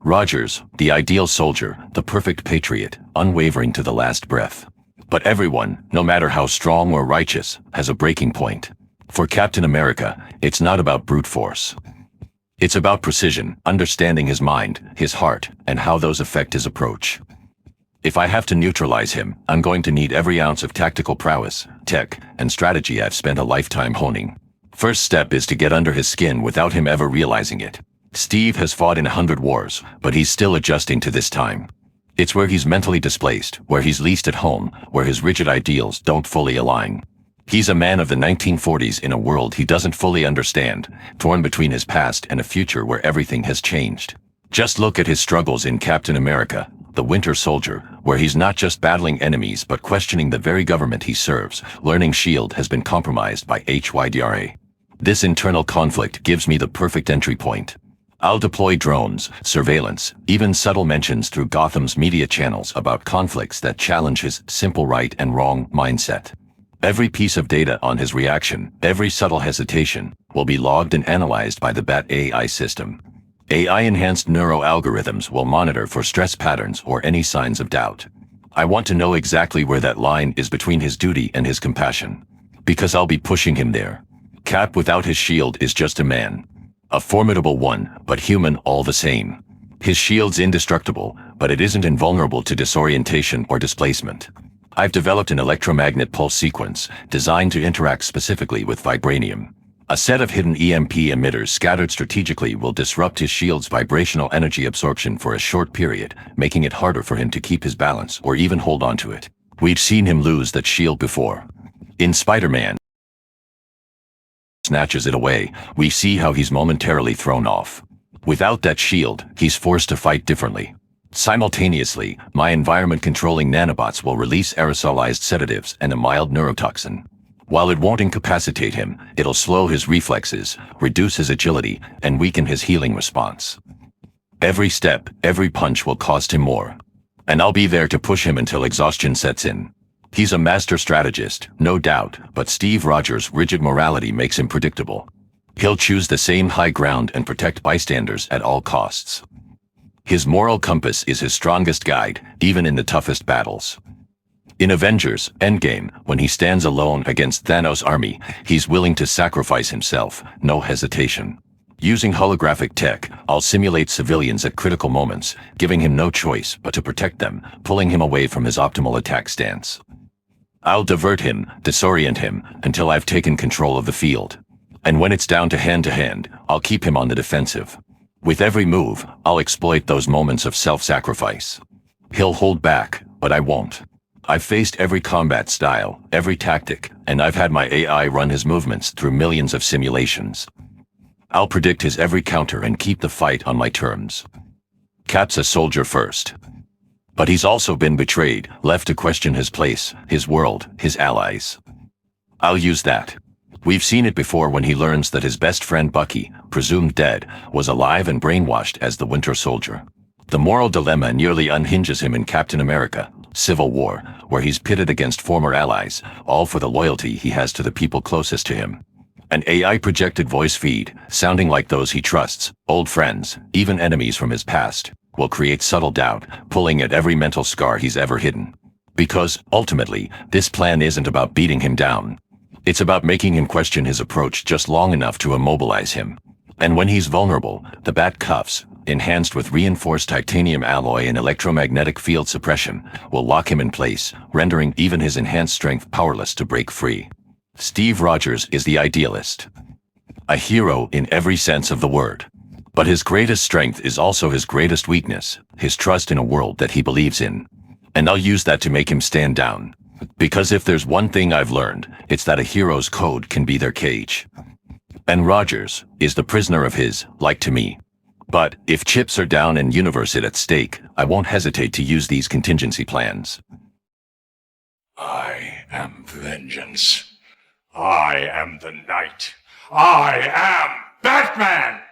Rogers, the ideal soldier, the perfect patriot, unwavering to the last breath. But everyone, no matter how strong or righteous, has a breaking point. For Captain America, it's not about brute force. It's about precision, understanding his mind, his heart, and how those affect his approach. If I have to neutralize him, I'm going to need every ounce of tactical prowess, tech, and strategy I've spent a lifetime honing. First step is to get under his skin without him ever realizing it. Steve has fought in 100 wars, but he's still adjusting to this time. It's where he's mentally displaced, where he's least at home, where his rigid ideals don't fully align. He's a man of the 1940s in a world he doesn't fully understand, torn between his past and a future where everything has changed. Just look at his struggles in Captain America, the Winter Soldier, where he's not just battling enemies but questioning the very government he serves. Learning S.H.I.E.L.D. has been compromised by HYDRA. This internal conflict gives me the perfect entry point. I'll deploy drones, surveillance, even subtle mentions through Gotham's media channels about conflicts that challenge his simple right and wrong mindset. Every piece of data on his reaction, every subtle hesitation, will be logged and analyzed by the Bat AI system. AI-enhanced neuro-algorithms will monitor for stress patterns or any signs of doubt. I want to know exactly where that line is between his duty and his compassion. Because I'll be pushing him there. Cap without his shield is just a man. A formidable one, but human all the same. His shield's indestructible, but it isn't invulnerable to disorientation or displacement. I've developed an electromagnet pulse sequence designed to interact specifically with vibranium. A set of hidden EMP emitters scattered strategically will disrupt his shield's vibrational energy absorption for a short period, making it harder for him to keep his balance or even hold onto it. We've seen him lose that shield before. In Spider-Man snatches it away, we see how he's momentarily thrown off. Without that shield, he's forced to fight differently. Simultaneously, my environment-controlling nanobots will release aerosolized sedatives and a mild neurotoxin. While it won't incapacitate him, it'll slow his reflexes, reduce his agility, and weaken his healing response. Every step, every punch will cost him more. And I'll be there to push him until exhaustion sets in. He's a master strategist, no doubt, but Steve Rogers' rigid morality makes him predictable. He'll choose the same high ground and protect bystanders at all costs. His moral compass is his strongest guide, even in the toughest battles. In Avengers Endgame, when he stands alone against Thanos' army, he's willing to sacrifice himself, no hesitation. Using holographic tech, I'll simulate civilians at critical moments, giving him no choice but to protect them, pulling him away from his optimal attack stance. I'll divert him, disorient him, until I've taken control of the field. And when it's down to hand, I'll keep him on the defensive. With every move, I'll exploit those moments of self-sacrifice. He'll hold back, but I won't. I've faced every combat style, every tactic, and I've had my AI run his movements through millions of simulations. I'll predict his every counter and keep the fight on my terms. Cap's a soldier first. But he's also been betrayed, left to question his place, his world, his allies. I'll use that. We've seen it before when he learns that his best friend Bucky, presumed dead, was alive and brainwashed as the Winter Soldier. The moral dilemma nearly unhinges him in Captain America, Civil War, where he's pitted against former allies, all for the loyalty he has to the people closest to him. An AI-projected voice feed, sounding like those he trusts, old friends, even enemies from his past, will create subtle doubt, pulling at every mental scar he's ever hidden. Because, ultimately, this plan isn't about beating him down. It's about making him question his approach just long enough to immobilize him. And when he's vulnerable, the Bat cuffs, enhanced with reinforced titanium alloy and electromagnetic field suppression, will lock him in place, rendering even his enhanced strength powerless to break free. Steve Rogers is the idealist. A hero in every sense of the word. But his greatest strength is also his greatest weakness, his trust in a world that he believes in. And I'll use that to make him stand down. Because if there's one thing I've learned, it's that a hero's code can be their cage. And Rogers is the prisoner of his, like to me. But if chips are down and universe is at stake, I won't hesitate to use these contingency plans. I am vengeance. I am the night. I am Batman!